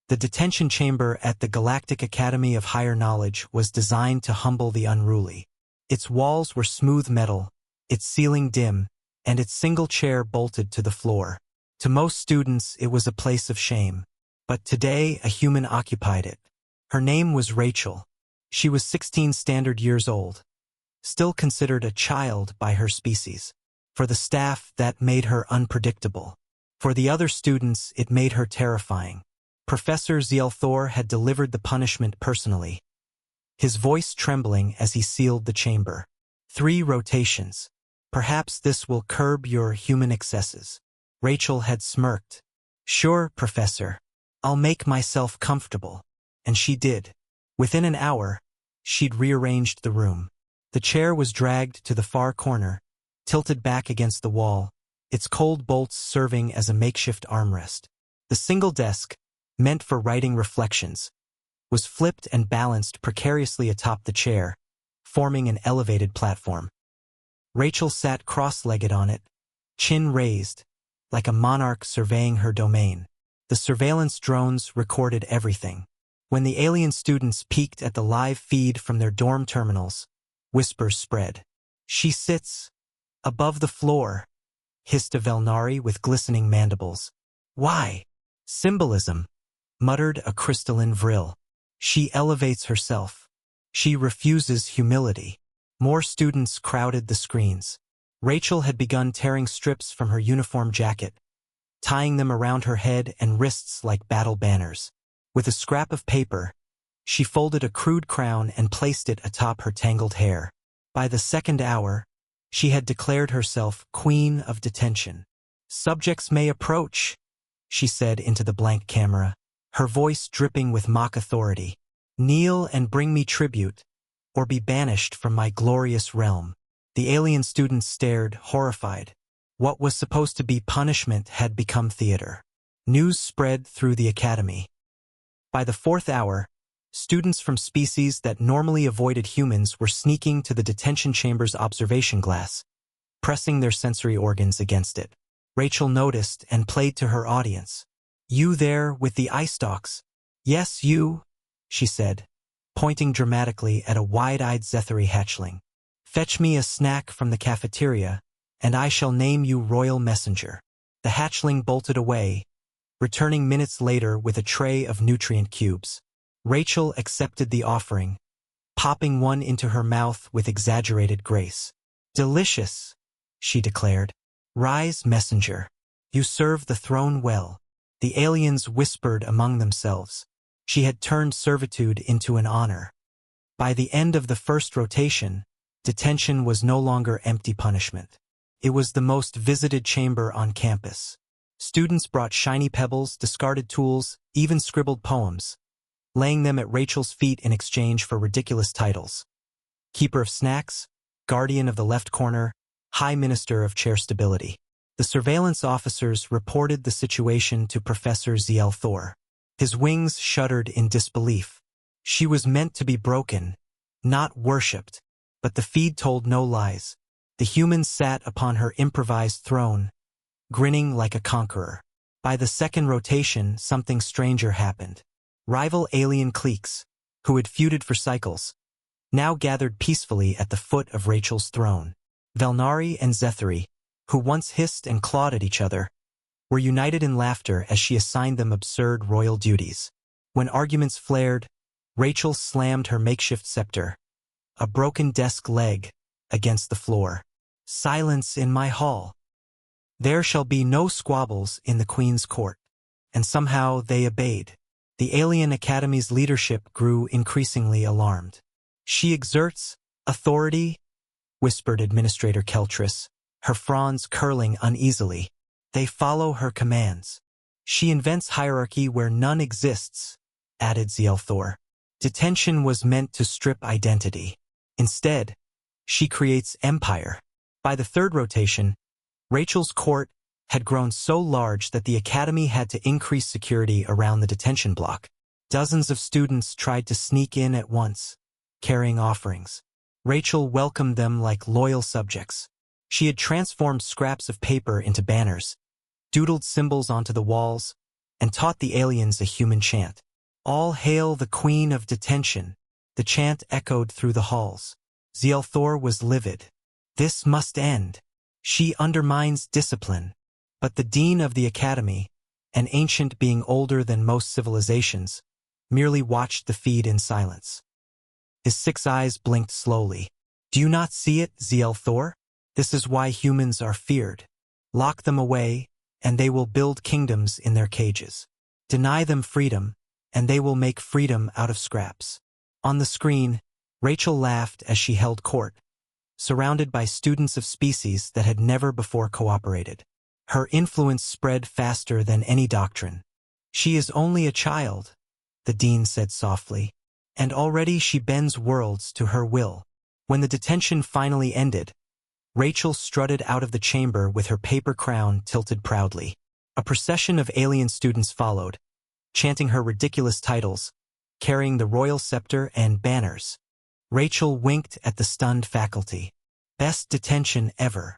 The detention chamber at the Galactic Academy of Higher Knowledge was designed to humble the unruly. Its walls were smooth metal, its ceiling dim, and its single chair bolted to the floor. To most students, it was a place of shame. But today, a human occupied it. Her name was Rachel. She was 16 standard years old, still considered a child by her species. For the staff, that made her unpredictable. For the other students, it made her terrifying. Professor Zielthor had delivered the punishment personally, his voice trembling as he sealed the chamber. 3 rotations. Perhaps this will curb your human excesses. Rachel had smirked. Sure, Professor. I'll make myself comfortable. And she did. Within an hour, she'd rearranged the room. The chair was dragged to the far corner, tilted back against the wall, its cold bolts serving as a makeshift armrest. The single desk, meant for writing reflections, was flipped and balanced precariously atop the chair, forming an elevated platform. Rachel sat cross-legged on it, chin raised, like a monarch surveying her domain. The surveillance drones recorded everything. When the alien students peeked at the live feed from their dorm terminals, whispers spread. She sits above the floor, hissed a Velnari with glistening mandibles. Why? Symbolism, muttered a crystalline vril. She elevates herself. She refuses humility. More students crowded the screens. Rachel had begun tearing strips from her uniform jacket, tying them around her head and wrists like battle banners. With a scrap of paper, she folded a crude crown and placed it atop her tangled hair. By the second hour, she had declared herself Queen of Detention. "Subjects may approach," she said into the blank camera, her voice dripping with mock authority. "Kneel and bring me tribute, or be banished from my glorious realm." The alien students stared, horrified. What was supposed to be punishment had become theater. News spread through the academy. By the 4th hour, students from species that normally avoided humans were sneaking to the detention chamber's observation glass, pressing their sensory organs against it. Rachel noticed and played to her audience. "You there with the eye stalks?" "Yes, you," she said, pointing dramatically at a wide-eyed Zethary hatchling. "Fetch me a snack from the cafeteria, and I shall name you Royal Messenger." The hatchling bolted away, returning minutes later with a tray of nutrient cubes. Rachel accepted the offering, popping one into her mouth with exaggerated grace. "Delicious," she declared. "Rise, messenger. You serve the throne well." The aliens whispered among themselves. She had turned servitude into an honor. By the end of the first rotation, detention was no longer empty punishment. It was the most visited chamber on campus. Students brought shiny pebbles, discarded tools, even scribbled poems, laying them at Rachel's feet in exchange for ridiculous titles. Keeper of Snacks, Guardian of the Left Corner, High Minister of Chair Stability. The surveillance officers reported the situation to Professor Zielthor. His wings shuddered in disbelief. She was meant to be broken, not worshipped, but the feed told no lies. The humans sat upon her improvised throne, grinning like a conqueror. By the second rotation, something stranger happened. Rival alien cliques, who had feuded for cycles, now gathered peacefully at the foot of Rachel's throne. Velnari and Zethary, who once hissed and clawed at each other, were united in laughter as she assigned them absurd royal duties. When arguments flared, Rachel slammed her makeshift scepter, a broken desk leg, against the floor. "Silence in my hall. There shall be no squabbles in the Queen's court." And somehow they obeyed. The Alien Academy's leadership grew increasingly alarmed. "She exerts authority," whispered Administrator Keltris, her fronds curling uneasily. "They follow her commands." "She invents hierarchy where none exists," added Zielthor. "Detention was meant to strip identity. Instead, she creates empire." By the third rotation, Rachel's court had grown so large that the academy had to increase security around the detention block. Dozens of students tried to sneak in at once, carrying offerings. Rachel welcomed them like loyal subjects. She had transformed scraps of paper into banners, doodled symbols onto the walls, and taught the aliens a human chant. All hail the Queen of Detention. The chant echoed through the halls. Zielthor was livid. This must end. She undermines discipline. But the dean of the academy, an ancient being older than most civilizations, merely watched the feed in silence. His 6 eyes blinked slowly. Do you not see it, Zielthor? This is why humans are feared. Lock them away, and they will build kingdoms in their cages. Deny them freedom, and they will make freedom out of scraps. On the screen, Rachel laughed as she held court, surrounded by students of species that had never before cooperated. Her influence spread faster than any doctrine. She is only a child, the dean said softly, and already she bends worlds to her will. When the detention finally ended, Rachel strutted out of the chamber with her paper crown tilted proudly. A procession of alien students followed, chanting her ridiculous titles, carrying the royal scepter and banners. Rachel winked at the stunned faculty. Best detention ever.